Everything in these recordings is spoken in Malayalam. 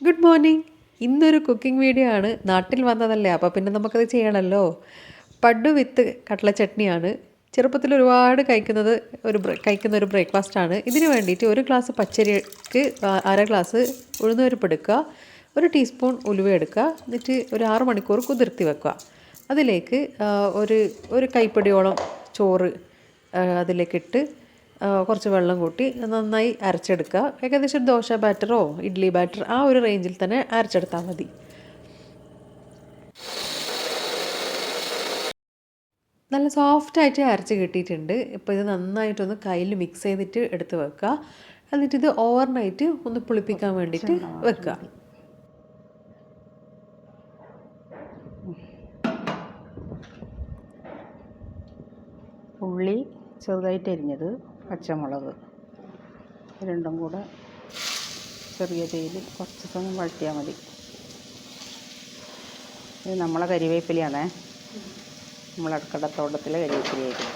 Good morning. ഇന്നൊരു കുക്കിംഗ് വീഡിയോ ആണ്. നാട്ടിൽ വന്നതല്ലേ, അപ്പോൾ പിന്നെ നമുക്കത് ചെയ്യണമല്ലോ. പഡ്ഡു വിത്ത് കടല ചട്നിയാണ്. ചെറുപ്പത്തിൽ ഒരുപാട് കഴിക്കുന്ന ഒരു ബ്രേക്ക്ഫാസ്റ്റാണ്. ഇതിന് വേണ്ടിയിട്ട് ഒരു ഗ്ലാസ് പച്ചരിക്ക് അര ഗ്ലാസ് ഉഴുന്നുപരിപ്പ് എടുക്കുക, ഒരു ടീസ്പൂൺ ഉലുവ എടുക്കുക, എന്നിട്ട് ഒരു 6 മണിക്കൂർ കുതിർത്തി വെക്കുക. അതിലേക്ക് ഒരു കൈപ്പിടിയോളം ചോറ് അതിലേക്കിട്ട് കുറച്ച് വെള്ളം കൂട്ടി നന്നായി അരച്ചെടുക്കുക. ഏകദേശം ദോശ ബാറ്ററോ ഇഡ്ഡലി ബാറ്റർ ആ ഒരു റേഞ്ചിൽ തന്നെ അരച്ചെടുത്താൽ മതി. നല്ല സോഫ്റ്റായിട്ട് അരച്ച് കിട്ടിയിട്ടുണ്ട്. ഇപ്പോൾ ഇത് നന്നായിട്ടൊന്ന് കയ്യിൽ മിക്സ് ചെയ്തിട്ട് എടുത്ത് വെക്കുക. എന്നിട്ട് ഇത് ഓവർനൈറ്റ് ഒന്ന് പുളിപ്പിക്കാൻ വേണ്ടിയിട്ട് വെക്കുക. ഉള്ളി ചെറുതായിട്ട് അരിഞ്ഞത്, പച്ചമുളക് രണ്ടും കൂടെ ചെറിയ തീയിൽ കുറച്ച് സമയം വഴറ്റിയാൽ മതി. ഇത് നമ്മളെ കരിവേപ്പിലയാണേ, നമ്മൾ അടുക്കളത്തോട്ടത്തിലെ കരിവേപ്പിലയായിരിക്കും.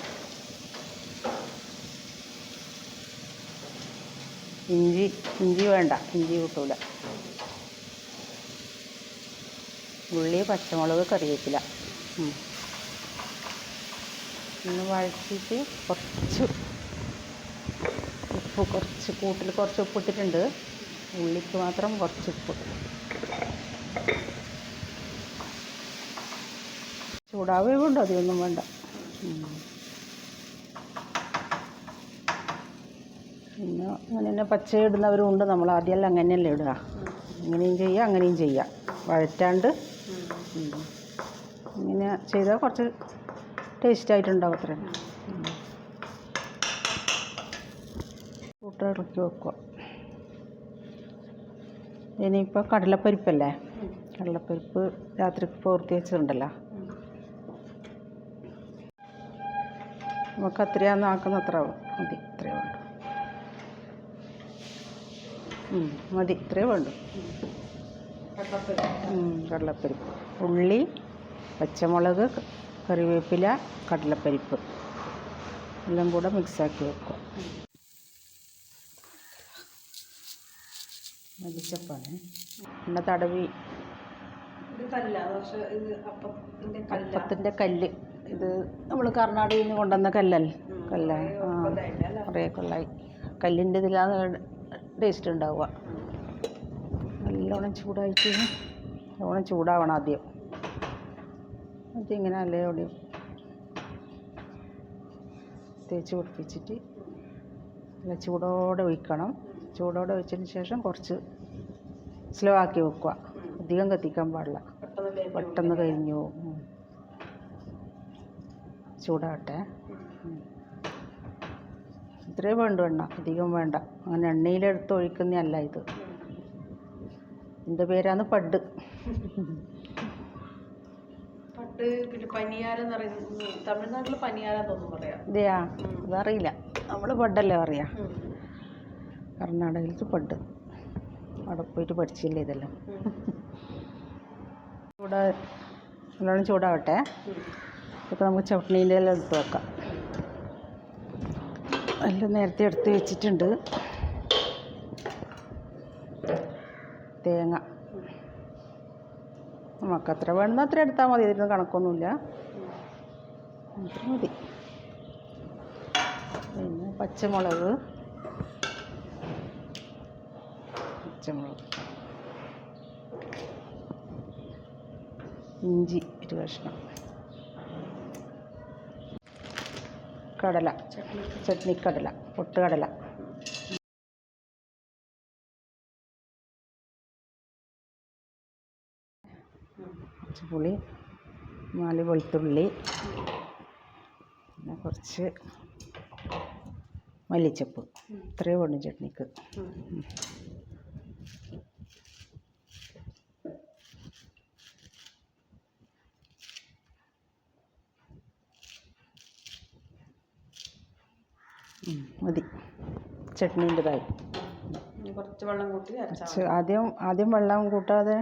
ഇഞ്ചി വേണ്ട, ഇഞ്ചി കൂട്ടൂല. ഉള്ളി, പച്ചമുളക്, കറിവേപ്പില ഒന്ന് വഴറ്റിയിട്ട് കുറച്ച് ഉപ്പ്, കുറച്ച് ഉപ്പിട്ടിട്ടുണ്ട്. ഉള്ളിക്ക് മാത്രം കുറച്ച് ഉപ്പ്. ചൂടാവേ വേണ്ട, അതൊന്നും വേണ്ട. പിന്നെ അങ്ങനെ തന്നെ പച്ച ഇടുന്നവരും ഉണ്ട്. നമ്മൾ ആദ്യമല്ല അങ്ങനെയല്ലേ ഇടുക. ഇങ്ങനെയും ചെയ്യാം, അങ്ങനെയും ചെയ്യാം. വഴറ്റാണ്ട് ഇങ്ങനെ ചെയ്താൽ കുറച്ച് ടേസ്റ്റായിട്ടുണ്ടാവും. അത്ര കൂട്ട ഇറക്കി വെക്കുക. ഇനിയിപ്പോൾ കടലപ്പരിപ്പല്ലേ, കടലപ്പരിപ്പ് രാത്രിക്ക് പോർത്തി വെച്ചിട്ടുണ്ടല്ലോ, നമുക്ക് അത്രയാന്ന് ആക്കുന്ന അത്ര മതി. ഇത്രയേ വേണ്ടു, മതി, ഇത്രയേ വേണ്ടു. കടലപ്പരിപ്പ്, ഉള്ളി, പച്ചമുളക്, കറിവേപ്പില, കടലപ്പരിപ്പ് എല്ലാം കൂടെ മിക്സാക്കി വെക്കുക. മല്ലിച്ചപ്പാണ് എണ്ണ തടവി. അപ്പത്തിൻ്റെ കല്ല്, ഇത് നമ്മൾ കർണാടകയിൽ നിന്ന് കൊണ്ടുവന്ന കല്ലല്ലേ. കുറേ കൊള്ളായി. കല്ലിൻ്റെ ഇതിലാണ് ടേസ്റ്റ് ഉണ്ടാവുക. നല്ലോണം ചൂടാവണം ആദ്യം. അതിങ്ങനെ നല്ലോണം തേച്ച് പിടിപ്പിച്ചിട്ട് നല്ല ചൂടോടെ ഒഴിക്കണം. ചൂടോടെ ഒഴിച്ചതിന് ശേഷം കുറച്ച് സ്ലോ ആക്കി വെക്കുക. അധികം കത്തിക്കാൻ പാടില്ല, പെട്ടെന്ന് കഴിഞ്ഞു പോകും. ചൂടാവട്ടെ. ഇത്രേ വേണ്ടു എണ്ണ, അധികം വേണ്ട. അങ്ങനെ എണ്ണയിലെടുത്ത് ഒഴിക്കുന്നതല്ല ഇത്. ഇതിൻ്റെ പേരാണ് പഡ്. പിന്നെ പനിയാരം എന്ന് പറയുന്നത് തമിഴ്നാട്ടിൽ പനിയാരം തോന്നുന്നു പറയാം. ഇതെയാ, അതറിയില്ല. നമ്മൾ പഡല്ലേ പറയാ. കർണാടകയിലത്തെ പഡ്. അവിടെ പോയിട്ട് പഠിച്ചില്ലേ ഇതെല്ലാം. നല്ലോണം ചൂടാവട്ടെ. ഇപ്പം നമുക്ക് ചട്നീൻ്റെ എല്ലാം എടുത്ത് വെക്കാം. എല്ലാം നേരത്തെ എടുത്ത് വെച്ചിട്ടുണ്ട്. തേങ്ങ നമുക്ക് അത്ര വേണമെന്ന് അത്ര എടുത്താൽ മതി. ഇതിന് കണക്കൊന്നുമില്ല, അത്ര മതി. പിന്നെ പച്ചമുളക്, ഇഞ്ചി ഒരു കഷ്ണം, കടല, ചട്നിക്കടല, പൊട്ടുകടല, പുളി, 4 വെളുത്തുള്ളി, പിന്നെ കുറച്ച് മല്ലിച്ചപ്പ്. ഇത്രയേ വേണം ചട്നിക്ക്. മതി, ചട്നീൻ്റെതായി. കുറച്ച് വെള്ളം കൂട്ടി ആദ്യം വെള്ളം കൂട്ടാതെ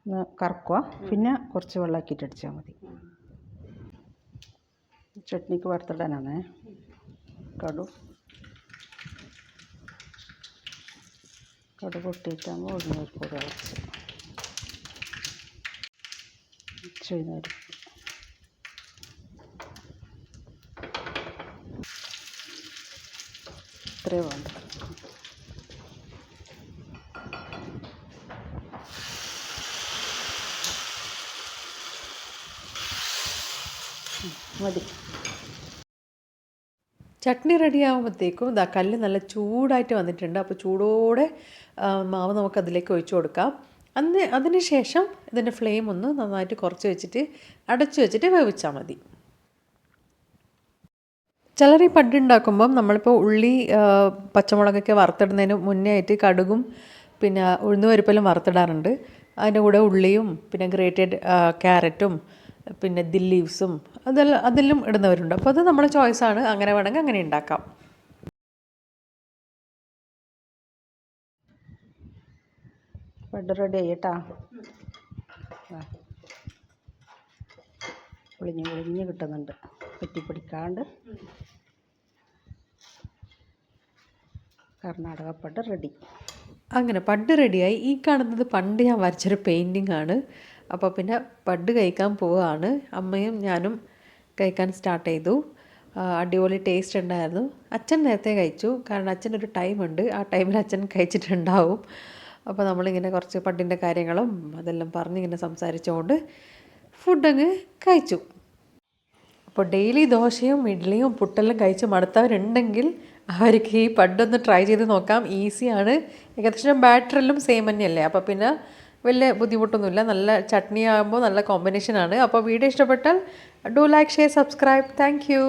ഒന്ന് കറക്കുക, പിന്നെ കുറച്ച് വെള്ളമാക്കിയിട്ട് അടിച്ചാൽ മതി. ചട്നിക്ക് വറുത്തിടാനാണ്. കടു, കടുക് പൊട്ടിയിട്ടാകുമ്പോൾ ഉഴുന്നുപരിപ്പ് കുറച്ച് ഉഴുന്നുപരിപ്പ് ഇത്രയും വേണ്ട. മതി. ചട്നി റെഡി ആകുമ്പോഴത്തേക്കും ഇതാ കല്ല് നല്ല ചൂടായിട്ട് വന്നിട്ടുണ്ട്. അപ്പോൾ ചൂടോടെ മാവ് നമുക്ക് അതിലേക്ക് ഒഴിച്ചു കൊടുക്കാം. അതിന് ശേഷം ഇതിൻ്റെ ഫ്ലെയിം ഒന്ന് നന്നായിട്ട് കുറച്ച് വെച്ചിട്ട് അടച്ചു വെച്ചിട്ട് വേവിച്ചാൽ മതി. ചിലർ ഈ പഡ് ഉണ്ടാക്കുമ്പം നമ്മളിപ്പോൾ ഉള്ളി പച്ചമുളകൊക്കെ വറുത്തിടുന്നതിന് മുന്നേ ആയിട്ട് കടുകും പിന്നെ ഉഴുന്നുപരിപ്പെല്ലാം വറുത്തിടാറുണ്ട്. അതിൻ്റെ കൂടെ ഉള്ളിയും പിന്നെ ഗ്രേറ്റഡ് ക്യാരറ്റും പിന്നെ ലീവ്സും അതെല്ലാം ഇടുന്നവരുണ്ട്. അപ്പോൾ അത് നമ്മുടെ ചോയ്സാണ്. അങ്ങനെ വേണമെങ്കിൽ അങ്ങനെ ഉണ്ടാക്കാം. പഡ് റെഡി ആയിട്ടാ. പൊളിഞ്ഞ് കിട്ടുന്നുണ്ട്, പറ്റിപ്പിടിക്കാണ്ട്. കർണാടക പഡ് റെഡി. അങ്ങനെ പഡ് റെഡിയായി. ഈ കാണുന്നത് പണ്ട് ഞാൻ വരച്ചൊരു പെയിൻറ്റിംഗ് ആണ്. അപ്പോൾ പിന്നെ പഡ് കഴിക്കാൻ പോവുകയാണ്. അമ്മയും ഞാനും കഴിക്കാൻ സ്റ്റാർട്ട് ചെയ്തു. അടിപൊളി ടേസ്റ്റ് ഉണ്ടായിരുന്നു. അച്ഛൻ നേരത്തെ കഴിച്ചു, കാരണം അച്ഛനൊരു ടൈമുണ്ട്, ആ ടൈമിൽ അച്ഛൻ കഴിച്ചിട്ടുണ്ടാവും. അപ്പോൾ നമ്മളിങ്ങനെ കുറച്ച് പഡിൻ്റെ കാര്യങ്ങളും അതെല്ലാം പറഞ്ഞിങ്ങനെ സംസാരിച്ചുകൊണ്ട് ഫുഡങ്ങ് കഴിച്ചു. അപ്പോൾ ഡെയിലി ദോശയും ഇഡ്ഡലിയും പുട്ടെല്ലാം കഴിച്ച് മടുത്തവരുണ്ടെങ്കിൽ അവർക്ക് ഈ പഡൊന്ന് ട്രൈ ചെയ്ത് നോക്കാം. ഈസിയാണ്. ഏകദേശം ബാറ്ററെല്ലാം സെയിം തന്നെയല്ലേ, അപ്പോൾ പിന്നെ വലിയ ബുദ്ധിമുട്ടൊന്നുമില്ല. നല്ല ചട്നി ആകുമ്പോൾ നല്ല കോമ്പിനേഷനാണ്. അപ്പോൾ വീഡിയോ ഇഷ്ടപ്പെട്ടാൽ do like, share, subscribe. Thank you.